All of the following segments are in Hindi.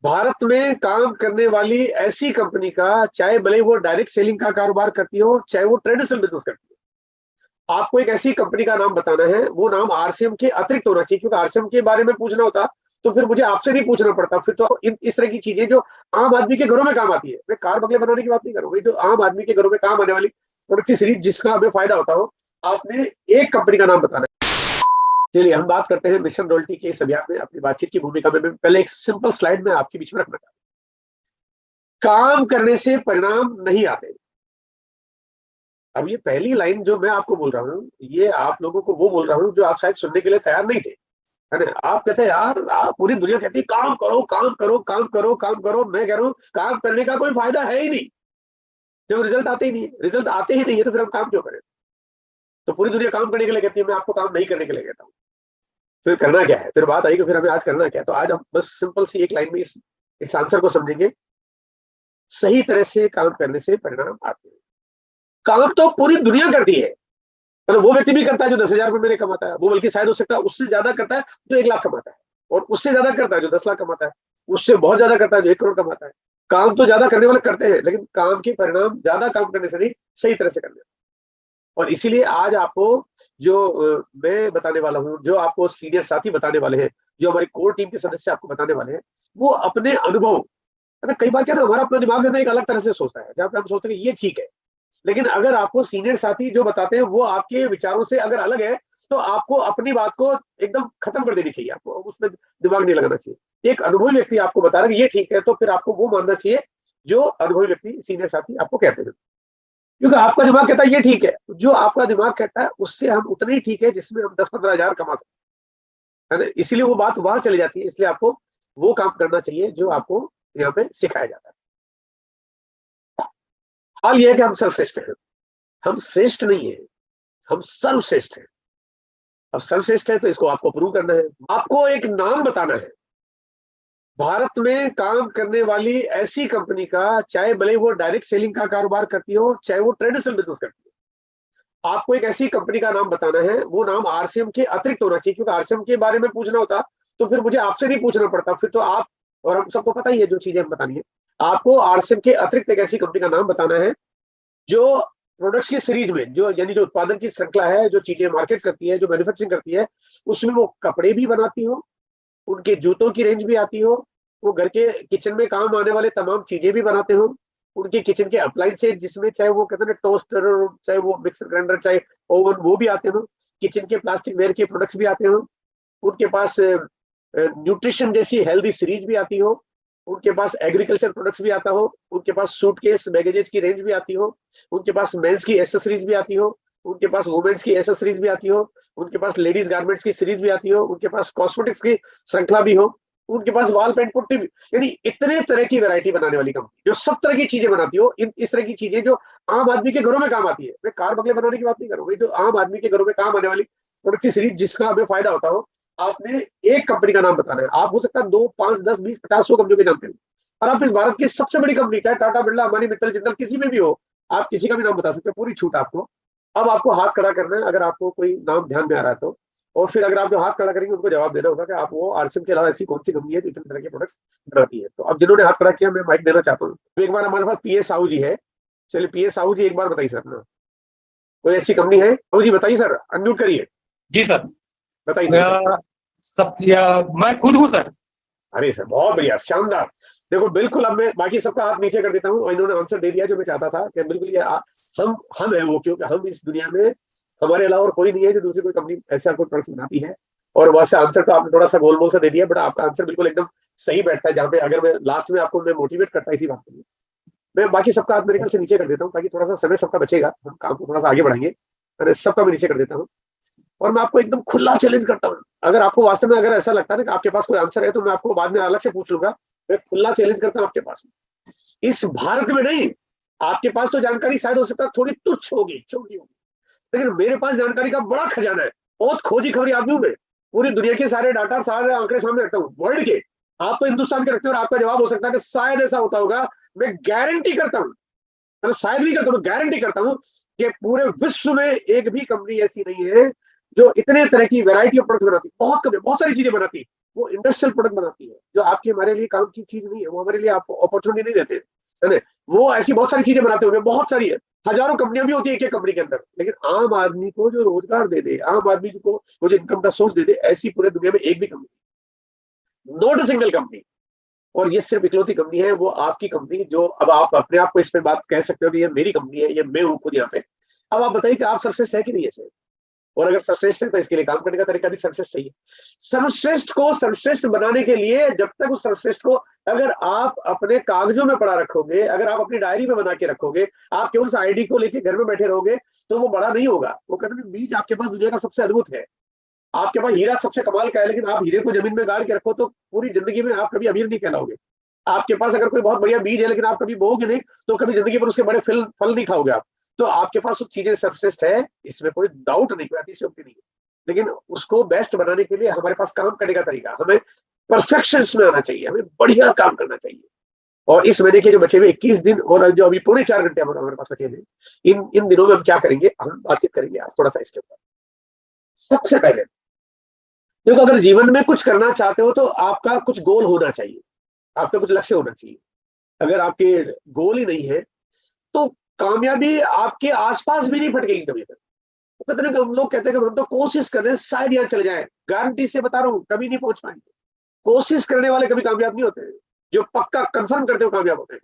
भारत में काम करने वाली ऐसी कंपनी का, चाहे भले वो डायरेक्ट सेलिंग का कारोबार करती हो, चाहे वो ट्रेडिशनल बिजनेस करती हो, आपको एक ऐसी कंपनी का नाम बताना है। वो नाम आरसीएम के अतिरिक्त होना चाहिए, क्योंकि आरसीएम के बारे में पूछना होता तो फिर मुझे आपसे नहीं पूछना पड़ता। फिर तो इस तरह की चीजें जो आम आदमी के घरों में काम आती है, मैं कार बंगले बनाने की बात नहीं कर रहा हूँ, जो आम आदमी के घरों में काम आने वाली प्रोडक्ट की सीरीज जिसका हमें फायदा होता हो, आपने एक कंपनी का नाम बताना है। चलिए हम बात करते हैं मिशन रॉयल्टी के इस अभियान में अपनी बातचीत की भूमिका में। पहले एक सिंपल स्लाइड में आपके बीच में रखना चाहता हूं। काम करने से परिणाम नहीं आते। अब ये पहली लाइन जो मैं आपको बोल रहा हूँ, ये आप लोगों को वो बोल रहा हूँ जो आप शायद सुनने के लिए तैयार नहीं थे, है ना। आप कहते हैं यार, आप पूरी दुनिया कहती है काम करो काम करो काम करो काम करो। मैं कह रहा हूँ काम करने का कोई फायदा है ही नहीं, जब रिजल्ट आते ही नहीं है। रिजल्ट आते ही नहीं है तो फिर हम काम क्यों करें। तो पूरी दुनिया काम करने के लिए कहती है, मैं आपको काम नहीं करने के लिए कहता हूँ। फिर करना क्या है, फिर बात आई कि फिर हमें आज करना क्या है। तो आज हम बस सिंपल सी एक लाइन में इस आंसर को समझेंगे। सही तरह से काम करने से परिणाम आते हैं। काम तो पूरी दुनिया करती है, मतलब वो व्यक्ति भी करता है जो 10,000 रुपये महीने कमाता है, वो बल्कि शायद हो सकता है उससे ज्यादा करता है जो 1 लाख कमाता है, और उससे ज्यादा करता है जो 10 लाख कमाता है, उससे बहुत ज्यादा करता है जो 1 करोड़ कमाता है। काम तो ज्यादा करने वाले करते हैं, लेकिन काम के परिणाम ज्यादा काम करने से नहीं, सही तरह से करने। और इसीलिए आज आपको जो मैं बताने वाला हूँ, जो आपको सीनियर साथी बताने वाले हैं, जो हमारी कोर टीम के सदस्य आपको बताने वाले हैं, वो अपने अनुभव। कई बार क्या ना, हमारा अपना दिमाग में एक अलग तरह से सोचता है, जहाँ पे हम सोचते हैं कि ये ठीक है, लेकिन अगर आपको सीनियर साथी जो बताते हैं वो आपके विचारों से अगर अलग है, तो आपको अपनी बात को एकदम खत्म कर देनी चाहिए, आपको उसमें दिमाग नहीं लगाना चाहिए। एक अनुभवी व्यक्ति आपको बता रहा है कि ये ठीक है, तो फिर आपको वो मानना चाहिए जो अनुभवी व्यक्ति सीनियर साथी आपको कहते हैं, क्योंकि आपका दिमाग कहता है ये ठीक है। जो आपका दिमाग कहता है उससे हम उतने ही ठीक है जिसमें हम 10-15 हजार कमा सकते हैं, है ना। इसलिए वो बात वहां चली जाती है। इसलिए आपको वो काम करना चाहिए जो आपको यहाँ पे सिखाया जाता है। हाल ये है कि हम सर्वश्रेष्ठ हैं। हम श्रेष्ठ नहीं है, हम सर्वश्रेष्ठ हैं। अब सर्वश्रेष्ठ है तो इसको आपको प्रूव करना है। आपको एक नाम बताना है भारत में काम करने वाली ऐसी कंपनी का, चाहे भले वो डायरेक्ट सेलिंग का कारोबार करती हो, चाहे वो ट्रेडिशनल बिजनेस करती हो, आपको एक ऐसी कंपनी का नाम बताना है। वो नाम आरसीएम के अतिरिक्त होना चाहिए, क्योंकि आरसीएम के बारे में पूछना होता तो फिर मुझे आपसे नहीं पूछना पड़ता। फिर तो आप और हम सबको पता ही है जो चीजें हम बतानी है। आपको आरसीएम के अतिरिक्त एक ऐसी कंपनी का नाम बताना है जो प्रोडक्ट्स की सीरीज में, जो यानी जो उत्पादन की श्रृंखला है, जो चीजें मार्केट करती है, जो मैन्युफैक्चरिंग करती है, उसमें वो कपड़े भी बनाती हो, उनके जूतों की रेंज भी आती हो, वो घर के किचन में काम आने वाले तमाम चीजें भी बनाते हो, उनके किचन के अप्लायंसेज जिसमें चाहे वो कहते हैं टोस्टर, चाहे वो मिक्सर ग्राइंडर, चाहे ओवन, वो भी आते हो। किचन के प्लास्टिक वेयर के प्रोडक्ट्स भी आते हो। उनके पास न्यूट्रिशन जैसी हेल्दी सीरीज भी आती हो। उनके पास एग्रीकल्चर प्रोडक्ट्स भी आता हो। उनके पास सूटकेस बैगेजेस की रेंज भी आती हो। उनके पास मेंस की एसेसरीज भी आती हो। उनके पास वुमेन्स की एसेसरीज भी आती हो। उनके पास लेडीज गारमेंट्स की सीरीज भी आती हो। उनके पास कॉस्मेटिक्स की श्रृंखला भी हो। उनके पास वॉल पेंट पुट्टी भी, यानी इतने तरह की वैरायटी बनाने वाली कंपनी जो सब तरह की चीजें बनाती हो। इस तरह की चीजें जो आम आदमी के घरों में काम आती है। मैं कार बंगले बनाने की बात नहीं कर रहा हूँ, जो आम आदमी के घरों में काम आने वाली प्रोडक्ट की सीरीज जिसका हमें फायदा होता हो। आपने एक कंपनी का नाम बताना है। आप हो सकता है 2, 5, 10, 20, 50, 100 कंपनियों के जानते हैं, और आप इस भारत की सबसे बड़ी कंपनी, चाहे टाटा, बिरला, अंबानी, मित्तल, जिंदल, किसी में भी हो, आप किसी का भी नाम बता सकते हैं, पूरी छूट आपको। अब आपको हाथ खड़ा करना है अगर आपको कोई नाम ध्यान में आ रहा है तो। और फिर अगर आप जो हाथ खड़ा करेंगे उनको जवाब देना होगा कि आप वो आरसीएम के अलावा ऐसी कौन सी कंपनी है जो इतने तरह के प्रोडक्ट्स बनाती है। तो अब जिन्होंने हाथ खड़ा किया, मैं माइक देना चाहता हूँ। तो एक बार हमारे पास पीए साहू जी है। चलिए पीए साहू जी, एक बार बताइए सर ना, कोई ऐसी कंपनी है? साहू जी बताइए सर, अनम्यूट करिए। जी सर। बताइए सर। मैं खुद हूँ सर। अरे सर बहुत बढ़िया, शानदार। देखो बिल्कुल, अब मैं बाकी सबका हाथ नीचे कर देता हूँ, और इन्होंने आंसर दे दिया जो मैं चाहता था कि बिल्कुल ये हम है वो, क्योंकि हम इस दुनिया में, हमारे अलावा और कोई नहीं है जो दूसरी कोई कंपनी ऐसा कोई प्रोडक्ट बनाती है। और वैसे आंसर तो आपने थोड़ा सा गोलमोल से दे दिया, बट आपका आंसर बिल्कुल एकदम सही बैठता है। जहाँ पे अगर मैं लास्ट में आपको मैं मोटिवेट करता इसी बात के लिए, मैं बाकी सबका हाथ मेरे ख्याल से नीचे कर देता हूँ, ताकि थोड़ा सा समय सबका बचेगा, हम काम को थोड़ा सा आगे बढ़ाएंगे। अरे सबका मैं नीचे कर देता हूँ। और मैं आपको एकदम खुला चैलेंज करता हूँ, अगर आपको वास्तव में अगर ऐसा लगता है ना कि आपके पास कोई आंसर है, तो मैं आपको बाद में अलग से पूछ लूंगा। मैं खुला चैलेंज करता हूँ आपके पास, इस भारत में नहीं, आपके पास तो जानकारी शायद हो सकता है थोड़ी तुच्छ होगी, छोटी होगी, लेकिन मेरे पास जानकारी का बड़ा खजाना है। बहुत खोजी खबरी आदमी हूं मैं। पूरी दुनिया के सारे डाटा, सारे आंकड़े सामने रखता हूँ, वर्ल्ड के। आप तो हिंदुस्तान के रखते हो, और आपका जवाब हो सकता है कि शायद ऐसा होता होगा। मैं गारंटी करता हूँ, मैं शायद नहीं करता हूँ, गारंटी करता हूँ कि पूरे विश्व में एक भी कंपनी ऐसी नहीं है जो इतने तरह की वैरायटी ऑफ प्रोडक्ट बनाती है, बहुत कम है, बहुत सारी चीजें बनाती है, वो इंडस्ट्रियल प्रोडक्ट बनाती है जो आपके हमारे लिए काम की चीज नहीं है, वो हमारे लिए आपको अपॉर्चुनिटी नहीं देते, है ना। वो ऐसी बहुत सारी चीजें बनाते होंगे, बहुत सारी है, हजारों कंपनियां भी होती है एक एक कंपनी के अंदर, लेकिन आम आदमी को जो रोजगार दे दे, आम आदमी को वो जो इनकम का सोर्स दे दे, ऐसी पूरे दुनिया में एक भी company, not a single company. और ये सिर्फ इकलौती कंपनी है, वो आपकी कंपनी, जो अब आप अपने आप को इस पे बात कह सकते हो कि ये मेरी कंपनी है, ये मैं हूँ खुद यहाँ पे। अब आप बताइए कि आप सर्वश्रेष्ठ है कि नहीं ऐसे, और अगर सर्वश्रेष्ठ है तो इसके लिए काम करने का तरीका भी सर्वश्रेष्ठ चाहिए। सर्वश्रेष्ठ को सर्वश्रेष्ठ बनाने के लिए, जब तक उस सर्वश्रेष्ठ को अगर आप अपने कागजों में पढ़ा रखोगे, अगर आप अपनी डायरी में बना के रखोगे, आप केवल उस आईडी को लेके घर में बैठे रहोगे, तो वो बड़ा नहीं होगा। वो कहते हैं बीज आपके पास दुनिया का सबसे अद्भुत है, आपके पास हीरा सबसे कमाल का है, लेकिन आप हीरे को जमीन में गाड़ के रखो तो पूरी जिंदगी में आप कभी अमीर नहीं कहलाओगे। आपके पास अगर कोई बहुत बढ़िया बीज है, लेकिन आप कभी बोओगे नहीं, तो कभी जिंदगी पर उसके बड़े फल नहीं खाओगे आप। तो आपके पास वो चीजें सर्वश्रेष्ठ है, इसमें कोई डाउट नहीं, कोई अतिशयोक्ति नहीं है, लेकिन उसको बेस्ट बनाने के लिए हमारे पास काम करने का तरीका, हमें परफेक्शन में आना चाहिए, हमें बढ़िया काम करना चाहिए। और इस महीने के जो बचे हुए 21 दिन और जो अभी पौने 4 घंटे हमारे पास बचे हैं, इन इन दिनों में हम क्या करेंगे, हम बातचीत करेंगे आज थोड़ा सा इसके ऊपर। सबसे पहले देखो, अगर जीवन में कुछ करना चाहते हो तो आपका कुछ गोल होना चाहिए, आपका कुछ लक्ष्य होना चाहिए। अगर आपके गोल ही नहीं है तो कामयाबी आपके आसपास भी नहीं फटकेगी कभी तक। वो कहते हैं, हम लोग कहते हैं कि हम तो कोशिश कर रहे हैं, शायद यहाँ चले जाए, गारंटी से बता रहा हूँ कभी नहीं पहुंच पाएंगे। कोशिश करने वाले कभी कामयाब नहीं होते हैं, जो पक्का कंफर्म करते हो कामयाब होते हैं।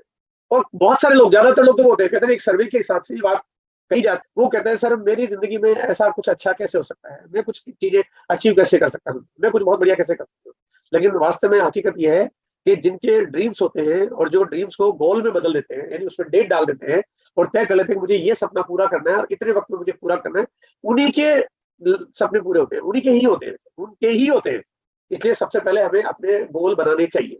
और बहुत सारे लोग, ज्यादातर लोग तो वो होते हैं, कहते हैं एक सर्वे के हिसाब से ये बात कही जाती है, वो कहते हैं सर मेरी जिंदगी में ऐसा कुछ अच्छा कैसे हो सकता है, मैं कुछ चीजें अचीव कैसे कर सकता हूँ, मैं कुछ बहुत बढ़िया कैसे कर सकता हूँ। लेकिन वास्तव में हकीकत यह है कि जिनके ड्रीम्स होते हैं और जो ड्रीम्स को गोल में बदल देते हैं, यानी उसमें डेट डाल देते हैं और तय कर लेते हैं कि मुझे ये सपना पूरा करना है और इतने वक्त में मुझे पूरा करना है, उन्हीं के सपने पूरे होते हैं, उन्हीं के ही होते हैं, उनके ही होते हैं। इसलिए सबसे पहले हमें अपने गोल बनाने चाहिए।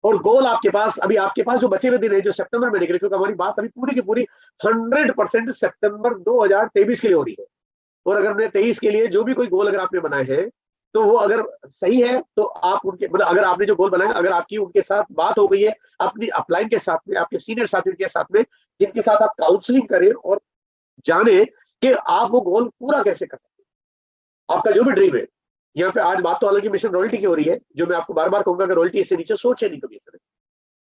और गोल आपके पास, अभी आपके पास जो बचे हुए दिन है जो सितंबर में निकले, क्योंकि हमारी बात अभी पूरी की पूरी 100% सितंबर 2023 के लिए हो रही है। और अगर हमने 23 के लिए जो भी कोई गोल अगर आपने बनाए हैं, तो वो अगर सही है तो आप उनके, मतलब अगर आपने जो गोल बनाया, अगर आपकी उनके साथ बात हो गई है, अपनी अपलाइन के साथ में, आपके सीनियर साथियों के साथ में, जिनके साथ आप काउंसलिंग करें और जाने कि आप वो गोल पूरा कैसे कर सकते हैं, आपका जो भी ड्रीम है। यहाँ पे आज बात तो हालांकि मिशन रॉयल्टी की हो रही है, जो मैं आपको बार बार कहूंगा कि रॉयल्टी इससे नीचे सोचे नहीं कभी इसने।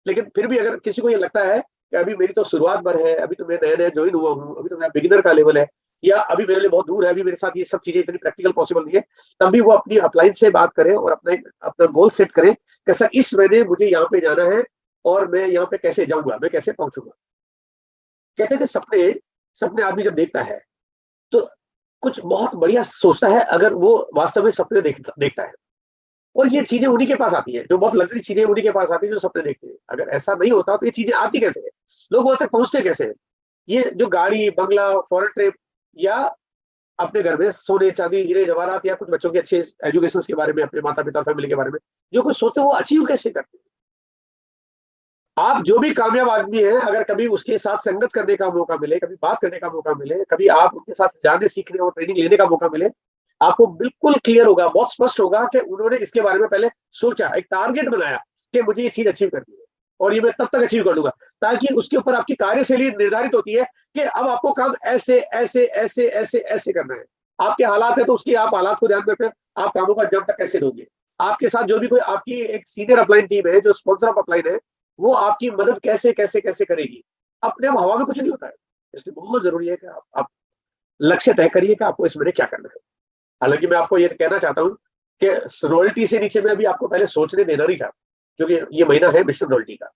लेकिन फिर भी अगर किसी को ये लगता है कि अभी मेरी तो शुरुआत भर है, अभी तो मैं नया नया ज्वाइन हुआ हूँ, अभी तो मेरा बिगिनर का लेवल है, या अभी मेरे लिए बहुत दूर है, अभी मेरे साथ ये सब चीजें इतनी प्रैक्टिकल पॉसिबल नहीं है, तब भी वो अपनी अपलाइन से बात करें और अपना अपना गोल सेट करें कि सर इस महीने मुझे यहाँ पे जाना है और मैं यहाँ पे कैसे जाऊंगा, मैं कैसे पहुंचूंगा। कहते हैं कि सपने सपने आदमी जब देखता है तो कुछ बहुत बढ़िया सोचता है, अगर वो वास्तव में सपने देखता है। और ये चीजें उन्हीं के पास आती है, जो बहुत लग्जरी चीजें उन्हीं के पास आती है जो सपने देखते हैं। अगर ऐसा नहीं होता तो ये चीजें आती कैसे है, लोग वहां तक पहुंचते कैसे हैं। ये जो गाड़ी बंगला फॉरेन ट्रिप, या अपने घर में सोने चांदी हीरे जवाहरात, या कुछ बच्चों के अच्छे एजुकेशन के बारे में, अपने माता पिता फैमिली के बारे में जो कुछ सोचते हैं, वो अचीव कैसे करते हैं। आप जो भी कामयाब आदमी है, अगर कभी उसके साथ संगत करने का मौका मिले, कभी बात करने का मौका मिले, कभी आप उनके साथ जाने सीखने और ट्रेनिंग लेने का मौका मिले, आपको बिल्कुल क्लियर होगा, बहुत स्पष्ट होगा कि उन्होंने इसके बारे में पहले सोचा, एक टारगेट बनाया कि मुझे ये चीज अचीव करनी है और ये मैं तब तक अचीव कर लूंगा, ताकि उसके ऊपर आपकी कार्यशैली निर्धारित होती है कि अब आपको काम ऐसे ऐसे ऐसे ऐसे ऐसे करना है। आपके हालात है तो उसकी आप हालात को ध्यान रखकर आप कामों का अंजाम तक कैसे दोगे। आपके साथ जो भी कोई आपकी एक सीनियर अपलाइन टीम है, जो स्पॉन्सर ऑफ अपलाइन है, वो आपकी मदद कैसे कैसे कैसे करेगी। अपने आप हवा में कुछ नहीं होता है, इसलिए बहुत जरूरी है कि आप लक्ष्य तय करिए कि आपको इस महीने क्या करना है। हालांकि मैं आपको ये कहना चाहता हूँ कि रॉयल्टी से नीचे में अभी आपको पहले सोचने देना नहीं चाहता, क्योंकि ये महीना है मिशन रॉयल्टी का।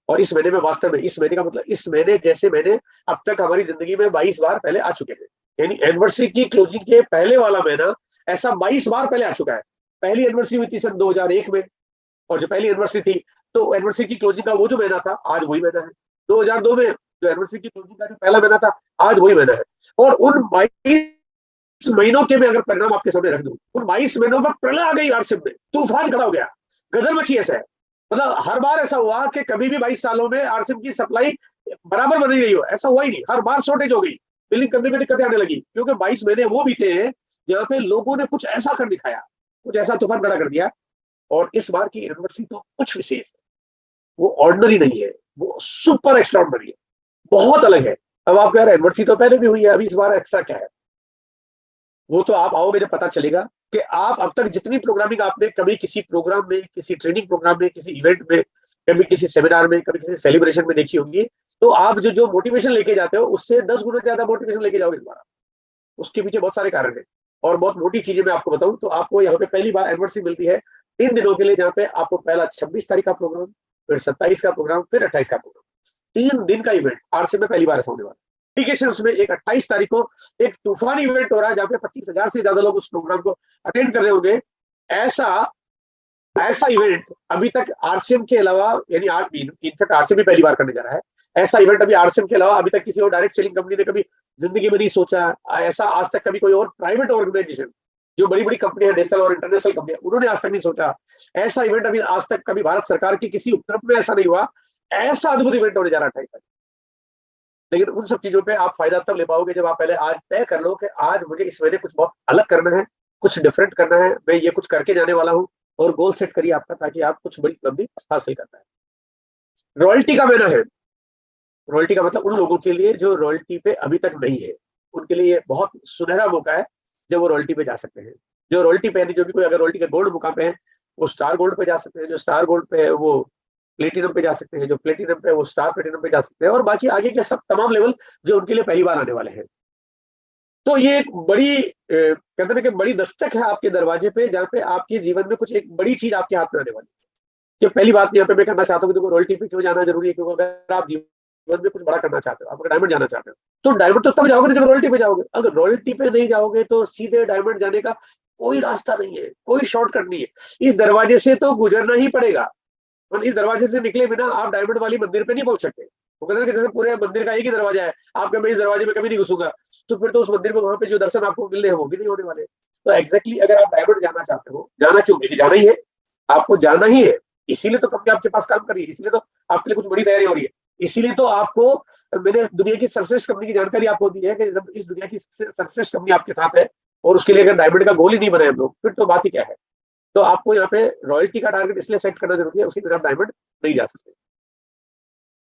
और इस महीने में वास्तव में, इस महीने का मतलब, इस महीने जैसे महीने अब तक हमारी जिंदगी में 22 बार पहले आ चुके हैं, यानी एनिवर्सरी की क्लोजिंग के पहले वाला महीना ऐसा 22 बार पहले आ चुका है। पहली एनिवर्सरी हुई थी सन 2001 में, और जो पहली एनिवर्सरी थी, तो एनिवर्सरी की क्लोजिंग का वो जो महीना था आज वही महीना है। 2002 में जो एनिवर्सरी की क्लोजिंग का जो पहला महीना था, आज वही महीना है। और उन 22 महीनों के मैं अगर परिणाम आपके सामने रख दूं, उन 22 महीनों में प्रलय आ गई आरसीएम में, तूफान खड़ा हो गया, गदर मची। ऐसा है, मतलब हर बार ऐसा हुआ कि कभी भी 22 सालों में आरसीएम की सप्लाई बराबर बन रही हो, ऐसा हुआ ही नहीं। हर बार शॉर्टेज हो गई, बिलिंग करने में दिक्कतें आने लगी, क्योंकि 22 महीने वो बीते हैं जहाँ पे लोगों ने कुछ ऐसा कर दिखाया, कुछ ऐसा तूफान खड़ा कर दिया। और इस बार की एनिवर्सरी तो कुछ विशेष है, वो ऑर्डिनरी नहीं है, वो सुपर एक्स्ट्रा ऑर्डिनरी है, बहुत अलग है। अब आप कह रहे हैं एनिवर्सरी तो पहले भी हुई है, अभी इस बार एक्स्ट्रा क्या है। वो तो आप आओगे जब पता चलेगा कि आप अब तक जितनी प्रोग्रामिंग आपने कभी किसी प्रोग्राम में, किसी ट्रेनिंग प्रोग्राम में, किसी इवेंट में, कभी किसी सेमिनार में, कभी किसी सेलिब्रेशन में देखी होंगी, तो आप जो जो मोटिवेशन लेके जाते हो उससे 10 गुना ज्यादा मोटिवेशन लेके जाओगे दोबारा। उसके पीछे बहुत सारे कारण है और बहुत मोटी चीजें मैं आपको बताऊं तो आपको यहाँ पे पहली बार एनिवर्सरी मिलती है 3 दिनों के लिए, जहाँ पे आपको पहला 26 तारीख का प्रोग्राम, फिर 27 का प्रोग्राम, फिर 28 का प्रोग्राम, 3 दिन का इवेंट आरसीएम में पहली बार ऐसा होने वाला है। एप्लीकेशंस में एक 28 तारीख को एक तूफानी इवेंट हो रहा है जहाँ पे 25,000 से ज्यादा लोग उस प्रोग्राम को अटेंड कर रहे होंगे। ऐसा ऐसा इवेंट अभी तक आरसीएम के अलावा, यानी इनफैक्ट आरसीएम भी पहली बार करने जा रहा है, ऐसा इवेंट अभी आरसीएम के अलावा अभी तक किसी और डायरेक्ट सेलिंग कंपनी ने कभी जिंदगी में नहीं सोचा। ऐसा आज तक कभी कोई और प्राइवेट ऑर्गेनाइजेशन, जो बड़ी बड़ी कंपनियां, नेशनल और इंटरनेशनल कंपनियां, उन्होंने आज तक नहीं सोचा। ऐसा इवेंट अभी आज तक कभी भारत सरकार की किसी उपक्रम में ऐसा नहीं हुआ। ऐसा अद्भुत इवेंट होने जा रहा है 28 तारीख। लेकिन उन सब चीजों पे आप फायदा तब ले पाओगे जब आप पहले आज तय कर लो कि आज मुझे इस महीने कुछ बहुत अलग करना है, कुछ डिफरेंट करना है, मैं ये कुछ करके जाने वाला हूँ। और गोल सेट करिए आपका, ताकि आप कुछ बड़ी उपलब्धि हासिल करता है। रॉयल्टी का महीना है। रॉयल्टी का मतलब उन लोगों के लिए जो रॉयल्टी पे अभी तक नहीं है, उनके लिए ये बहुत सुनहरा मौका है जब वो रॉयल्टी पे जा सकते हैं। जो रॉयल्टी पे, यानी जो भी कोई अगर रॉयल्टी के गोल्ड मुकाम पे है वो स्टार गोल्ड पे जा सकते हैं, जो स्टार गोल्ड पे है वो प्लेटिनम पे जा सकते हैं, जो प्लेटिनम पे है वो स्टार प्लेटिनम पे जा सकते हैं, और बाकी आगे के सब तमाम लेवल जो उनके लिए पहली बार आने वाले हैं। तो ये एक बड़ी कहते हैं कि बड़ी दस्तक है आपके दरवाजे पे, जहाँ पे आपके जीवन में कुछ एक बड़ी चीज आपके हाथ में आने वाली है। कि पहली बात यहाँ पे मैं करना चाहता हूँ कि देखो रॉयल्टी पे क्यों जाना जरूरी है, क्योंकि अगर आप जीवन में कुछ बड़ा करना चाहते हो, आप अगर डायमंड जाना चाहते हो, तो डायमंड तो तब जाओगे जब रॉयल्टी पे जाओगे। अगर रॉयल्टी पे नहीं जाओगे तो सीधे डायमंड जाने का कोई रास्ता नहीं है, कोई शॉर्टकट नहीं है। इस दरवाजे से तो गुजरना ही पड़ेगा, और इस दरवाजे से निकले बिना आप डायमंड वाली मंदिर पे नहीं पहुंच सकते। वो कहते हैं कि जैसे पूरे मंदिर का एक ही दरवाजा है, आपका मैं इस दरवाजे में कभी नहीं घुसूंगा, तो फिर तो उस मंदिर में वहां पे जो दर्शन आपको मिलने हैं वो भी नहीं होने वाले। तो एग्जैक्टली अगर आप डायमंड जाना चाहते हो, जाना क्यों, देखिए जाना ही है, आपको जाना ही है। इसीलिए तो कंपनी आपके पास काम कर रही है, इसीलिए तो आपके लिए कुछ बड़ी तैयारी हो रही है, इसीलिए तो आपको मैंने दुनिया की सर्वश्रेष्ठ कंपनी की जानकारी आपको दी है कि जब इस दुनिया की सर्वश्रेष्ठ कंपनी आपके साथ है और उसके लिए अगर डायमंड का गोल ही नहीं बनाए हम लोग, फिर तो बात ही क्या है। तो आपको यहाँ पे रॉयल्टी का टारगेट इसलिए सेट करना जरूरी है, उसके बिना डायमंड नहीं जा सकते।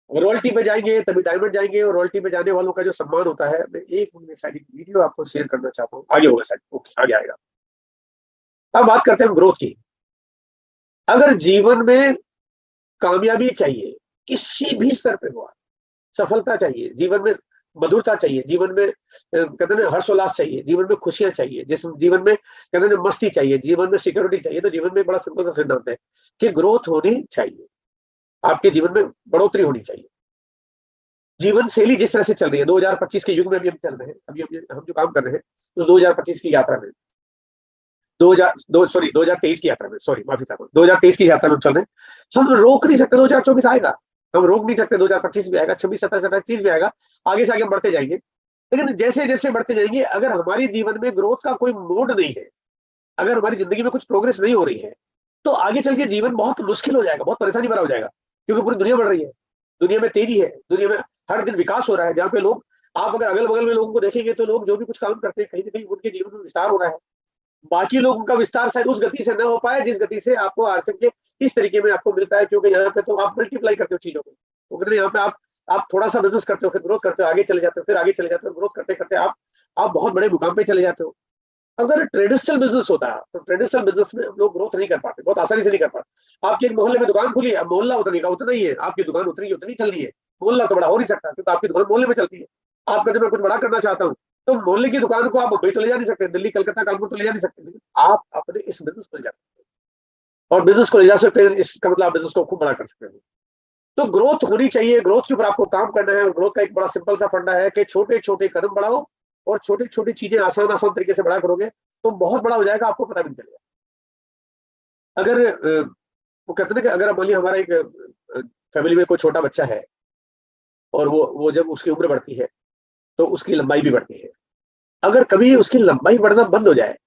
रॉयल्टी पे जाएंगे तभी डायमंड जाएंगे, और रॉयल्टी पे जाने वालों का जो सम्मान होता है, मैं एक शायद वीडियो आपको शेयर करना चाहता हूँ, आगे होगा शायद, ओके आगे आएगा। अब बात करते हैं ग्रोथ की। अगर जीवन में कामयाबी चाहिए, किसी भी स्तर पे हुआ, सफलता चाहिए जीवन में, मधुरता चाहिए जीवन में, कहते हैं हर्षोल्लास चाहिए जीवन में, खुशियां चाहिए जिस जीवन में, कहते हैं मस्ती चाहिए जीवन में, सिक्योरिटी चाहिए, तो जीवन में बड़ा सिंपल सा सिद्धांत है कि ग्रोथ होनी चाहिए, आपके जीवन में बढ़ोतरी होनी चाहिए। जीवन शैली जिस तरह से चल रही है 2025 के युग में भी हम चल रहे हैं, अभी हम जो काम कर रहे हैं उस 2025 की यात्रा में, 2023 की यात्रा में, सॉरी माफी चाहता हूँ, 2023 की यात्रा में चल रहे हैं। हम रोक नहीं सकते 2024 आएगा, हम रोक नहीं सकते 2025 भी आएगा, 26, 27, 28, 30 भी आएगा, आगे से आगे हम बढ़ते जाएंगे। लेकिन जैसे जैसे बढ़ते जाएंगे, अगर हमारे जीवन में ग्रोथ का कोई मोड नहीं है, अगर हमारी जिंदगी में कुछ प्रोग्रेस नहीं हो रही है, तो आगे चल के जीवन बहुत मुश्किल हो जाएगा, बहुत परेशानी भरा हो जाएगा। क्योंकि पूरी दुनिया बढ़ रही है, दुनिया में तेजी है, दुनिया में हर दिन विकास हो रहा है, जहाँ पे लोग, आप अगर अगल बगल में लोगों को देखेंगे तो लोग जो भी कुछ काम करते हैं कहीं ना कहीं उनके जीवन में विस्तार हो रहा है। बाकी लोगों का विस्तार शायद उस गति से न हो पाए जिस गति से आपको आरसीएम के इस तरीके में आपको मिलता है, क्योंकि यहाँ पे तो आप मल्टीप्लाई करते हो चीजों को। वो कहते हैं यहाँ पे आप थोड़ा सा बिजनेस करते हो, फिर ग्रोथ करते हो, आगे चले जाते हो, फिर आगे चले जाते हो, ग्रोथ करते करते आप बहुत बड़े मुकाम पे चले जाते हो। अगर ट्रेडिशनल बिजनेस होता है तो ट्रेडिशनल बिजनेस में हम लोग ग्रोथ नहीं कर पाते, बहुत आसानी से नहीं कर पाते। आपके एक मोहल्ले में दुकान खुली है, अब मोहल्ला उतनी का उतना ही है, आपकी दुकान उतनी उतनी चल रही है, मोहल्ला तो बड़ा हो नहीं सकता क्योंकि आपकी दुकान मोहल्ले में चलती है। आप कहते मैं कुछ बड़ा करना चाहता हूँ, तो मोहल्ले की दुकान को आप मुंबई तो ले जा नहीं सकते, दिल्ली कलकत्ता कानपुर तो ले जा नहीं सकते, लेकिन आप अपने इस बिजनेस को ले जा सकते हैं, और बिजनेस को ले जा सकते हैं, इसका मतलब आप बिजनेस को खूब बड़ा कर सकते हैं। तो ग्रोथ होनी चाहिए, ग्रोथ के ऊपर आपको काम करना है। और ग्रोथ का एक बड़ा सिंपल सा फंडा है कि छोटे छोटे कदम बढ़ाओ, और छोटी छोटी चीजें आसान आसान तरीके से बड़ा करोगे तो बहुत बड़ा हो जाएगा, आपको पता भी नहीं चलेगा। अगर वो कहते हैं कि अगर मान लिया हमारा एक फैमिली में कोई छोटा बच्चा है, और वो जब उसकी उम्र बढ़ती है तो उसकी लंबाई भी बढ़ती है। अगर कभी उसकी लंबाई बढ़ना बंद हो जाए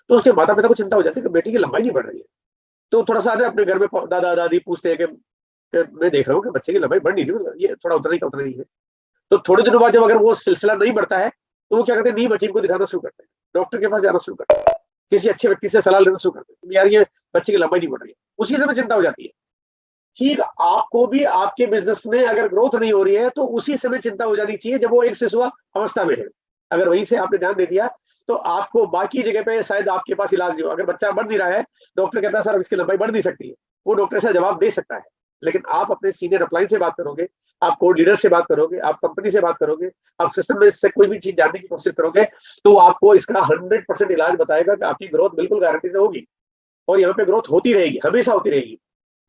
तो उसके माता पिता को चिंता हो जाती है कि बेटी की लंबाई नहीं बढ़ रही है। तो थोड़ा सा अपने घर में दादा दादी पूछते हैं कि मैं देख रहा हूँ कि बच्चे की लंबाई बढ़ नहीं रही, ये थोड़ा उतना ही है। तो थोड़े दिनों बाद जब अगर वो सिलसिला नहीं बढ़ता है तो वो क्या करते हैं, नीम हकीम को दिखाना शुरू करते हैं, डॉक्टर के पास जाना शुरू करते हैं, किसी अच्छे व्यक्ति से सलाह लेना शुरू करते हैं, यार ये बच्चे की लंबाई नहीं बढ़ रही है। उसी समय चिंता हो जाती है। ठीक आपको भी आपके बिजनेस में अगर ग्रोथ नहीं हो रही है तो उसी समय चिंता हो जानी चाहिए जब वो एक शिशु अवस्था में है। अगर वहीं से आपने ध्यान दे दिया तो आपको बाकी जगह पे शायद आपके पास इलाज नहीं हो। अगर बच्चा बढ़ नहीं रहा है, डॉक्टर कहता है सर अब इसकी लंबाई बढ़ नहीं सकती है, वो डॉक्टर से जवाब दे सकता है। लेकिन आप अपने सीनियर अपलाइन से बात करोगे, आप कोड लीडर से बात करोगे, आप कंपनी से बात करोगे, आप सिस्टम में से कोई भी चीज जानने की कोशिश करोगे, तो आपको इसका 100% इलाज बताएगा कि आपकी ग्रोथ बिल्कुल गारंटी से होगी। और यहाँ पे ग्रोथ होती रहेगी, हमेशा होती रहेगी।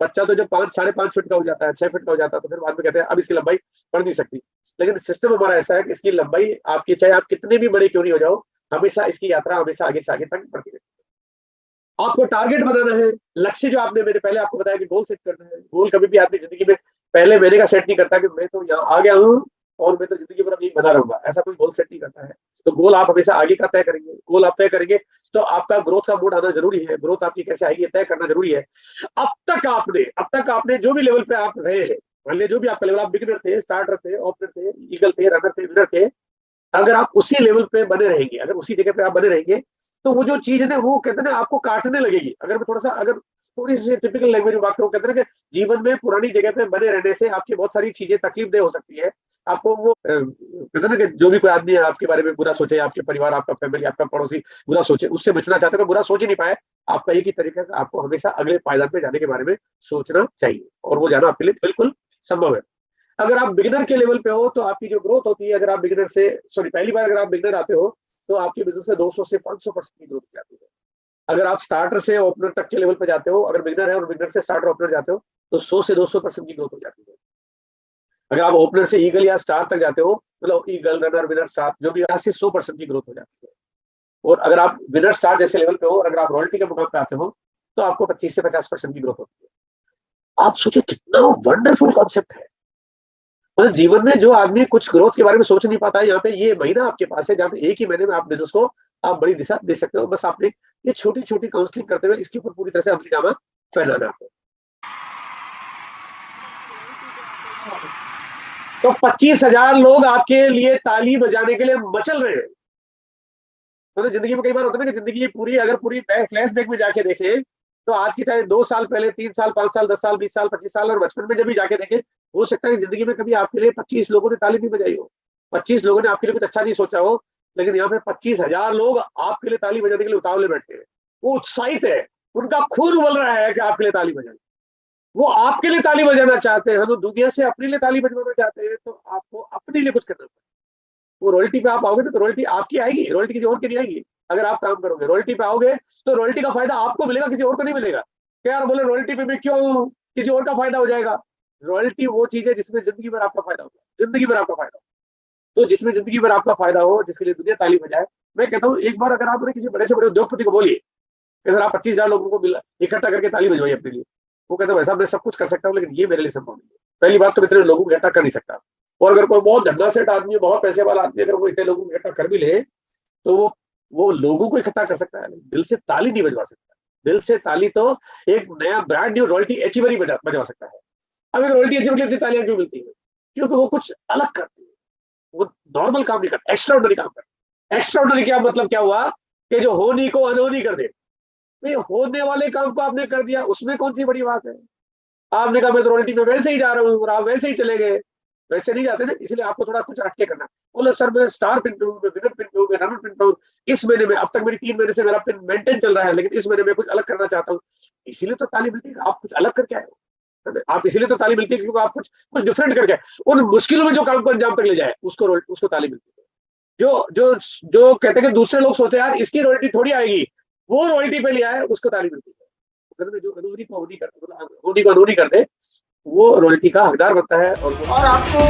बच्चा तो जब 5-5.5 फीट का हो जाता है, 6 फीट का हो जाता है, तो फिर बाद में कहते हैं अब इसकी लंबाई बढ़ नहीं सकती। लेकिन सिस्टम हमारा ऐसा है कि इसकी लंबाई आपकी, चाहे आप कितने भी बड़े क्यों नहीं हो जाओ, हमेशा इसकी यात्रा हमेशा आगे से आगे तक बढ़ती रहती है। आपको टारगेट बनाना है, लक्ष्य जो आपने मेरे पहले आपको बताया कि गोल सेट करना है। गोल कभी भी आदमी जिंदगी में पहले महीने का सेट नहीं करता कि मैं तो यहाँ आ गया हूँ और मैं तो जिंदगी भर यही बना रहूंगा, ऐसा कोई गोल सेट नहीं करता है। तो गोल आप हमेशा आगे का तय करेंगे। गोल आप तय करेंगे तो आपका ग्रोथ का मोड आना जरूरी है। ग्रोथ आपकी कैसे आएगी तय करना जरूरी है। अब तक आपने जो भी लेवल पे आप रहे हैं, मान लीजिए जो भी आपका लेवल, आप बिगिनर थे, स्टार्टर थे, ओपनर थे, ईगल थे, रनर थे, विनर थे, अगर आप उसी लेवल पे बने रहेंगे, अगर उसी जगह पे आप बने रहेंगे, तो वो जो चीज है ना, वो कहते हैं ना आपको काटने लगेगी। अगर मैं थोड़ा सा अगर थोड़ी सी टिपिकल लैंग्वेज में बात करूं, कहते हैं कि जीवन में पुरानी जगह पे बने रहने से आपकी बहुत सारी चीजें तकलीफदेह हो सकती है। आपको वो कहते हैं ना कि जो भी कोई आदमी है आपके बारे में बुरा सोचे, आपके परिवार, आपका फैमिली, आपका पड़ोसी बुरा सोचे, उससे बचना चाहते हो, बुरा सोच ही नहीं पाए, आपका एक ही तरीका है, आपको हमेशा अगले पायदान पे जाने के बारे में सोचना चाहिए, और वो जाना आपके लिए बिल्कुल संभव है। अगर आप बिगिनर के लेवल पे हो तो आपकी जो ग्रोथ होती है, अगर आप बिगिनर से पहली बार अगर आप बिगिनर आते हो तो आपकी बिजनेस से 200 से 500% की ग्रोथ जाती है। अगर आप स्टार्टर से ओपनर तक के लेवल पे जाते हो, अगर बिगिनर है और बिगिनर से स्टार्टर ओपनर जाते हो, तो 100 से 200% की ग्रोथ हो जाती है। अगर आप ओपनर से ईगल या स्टार तक जाते हो, मतलब ईगल, रनर, विनर, स्टार, जो भी, 100% की ग्रोथ हो जाती है। और अगर आप विनर, स्टार जैसे लेवल पे हो और अगर आप रॉयल्टी के मुकाम पे आते हो, तो आपको 25 से 50% की ग्रोथ होती है। आप सोचिए कितना वंडरफुल कॉन्सेप्ट है। मतलब जीवन में जो आदमी कुछ ग्रोथ के बारे में सोच नहीं पाता है, यहाँ पे ये महीना आपके पास है जहाँ पे एक ही महीने में आप बिजनेस को आप बड़ी दिशा दे सकते हो। बस आपने ये छोटी छोटी काउंसलिंग करते हुए इसके ऊपर पूरी तरह से अमलीजामा फैलाना है। तो 25,000 लोग आपके लिए ताली बजाने के लिए मचल रहे हैं। तो जिंदगी में कई बार होता है ना कि जिंदगी पूरी अगर पूरी फ्लैशबैक में जाके देखें, तो आज की चाहे 2 साल पहले, 3 साल, 5 साल, 10 साल, 20 साल, 25 साल और बचपन में जब भी जाके देखें, हो सकता है कि जिंदगी में कभी आपके लिए 25 लोगों ने ताली नहीं बजाई हो, 25 लोगों ने आपके लिए कुछ अच्छा नहीं सोचा हो, लेकिन यहाँ पे 25,000 लोग आपके लिए ताली बजाने के लिए उतावले बैठे हैं। वो उत्साहित है, उनका खून उबल रहा है कि आपके लिए ताली बजाए। वो आपके लिए ताली बजाना चाहते हैं, हम दुनिया से अपने लिए ताली बजवाना चाहते हैं। तो आपको अपने लिए कुछ करना पड़ेगा। वो रॉयल्टी पे आप आओगे तो रॉयल्टी आपकी आएगी, रॉयल्टी किसी और की नहीं आएगी। अगर आप काम करोगे रॉयल्टी पे आओगे तो रॉयल्टी का फायदा आपको मिलेगा, किसी और को नहीं मिलेगा। क्या यार बोले रॉयल्टी पे मैं क्यों, किसी और का फायदा हो जाएगा। रॉयल्टी वो चीज है जिसमें जिंदगी भर आपका फायदा होगा, जिंदगी भर आपका फायदा हो। तो जिसमें जिंदगी भर आपका फायदा हो, जिसके लिए दुनिया ताली बजाए, मैं कहता हूँ एक बार अगर आपने किसी बड़े से बड़े उद्योगपति को बोलिए कि सर आप 25,000 लोगों को इकट्ठा करके ताली बजवाइए अपने लिए, वो कहता है वैसा मैं सब कुछ कर सकता हूँ लेकिन ये मेरे लिए संभव नहीं है। पहली बात तो इतने लोगों को इकट्ठा कर नहीं सकता, और अगर कोई बहुत धंधा सेठ आदमी है, बहुत पैसे वाला आदमी, अगर वो इतने लोगों को इकट्ठा कर भी ले तो वो लोगों को इकट्ठा कर सकता है, दिल से ताली नहीं बजवा सकता। दिल से ताली तो एक नया ब्रांड न्यू रॉयल्टी अचीवर ही बजवा सकता है। अब एक रॉयल्टी अचीवर के लिए तालियां क्यों मिलती है? क्योंकि वो कुछ अलग करते हैं, वो नॉर्मल काम नहीं करते, एक्स्ट्राऑर्डिनरी काम करते। एक्स्ट्राऑर्डिनरी क्या मतलब क्या हुआ कि जो होनी को अनहोनी कर दे। होने वाले काम को आपने कर दिया, उसमें कौन सी बड़ी बात है। आपने कहा मैं तो रॉयल्टी में वैसे ही जा रहा हूँ और आप वैसे ही चले गए, वैसे नहीं जाते ना, इसलिए आपको थोड़ा कुछ हटके करना। बोले सर मैं स्टार पिन पे हूँ, मैं विनर पिन पे हूँ, मैं रनर पिन पे हूँ, इस महीने में अब तक मेरी 3 महीने से मेरा पिन मेंटेन चल रहा है, लेकिन इस महीने में कुछ अलग करना चाहता हूँ। इसीलिए तो ताली मिलती है, आप कुछ अलग करके आए हो। आप इसीलिए तो ताली मिलती है क्योंकि आप कुछ डिफरेंट करके उन मुश्किलों में जो काम को अंजाम तक ले जाए उसको ताली मिलती है। जो कहते हैं कि दूसरे लोग सोचते हैं यार इसकी रॉयल्टी थोड़ी आएगी, वो रॉयल्टी पे ले आए उसको ताली मिलती है। जो अनहोनी को अनहोनी कर दे वो रॉयल्टी का हकदार बनता है। और आपको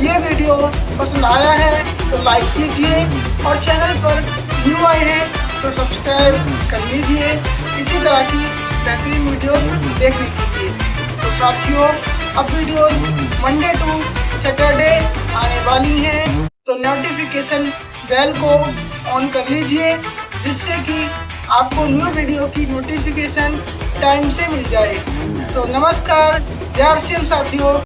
ये वीडियो पसंद आया है तो लाइक कीजिए, और चैनल पर न्यू आए हैं तो सब्सक्राइब कर लीजिए इसी तरह की बेहतरीन वीडियोस देखने के लिए। तो साथियों अब वीडियोस मंडे टू सैटरडे आने वाली हैं, तो नोटिफिकेशन बेल को ऑन कर लीजिए जिससे कि आपको न्यू वीडियो की नोटिफिकेशन टाइम से मिल जाए। तो नमस्कार, जय श्री राम साथियों।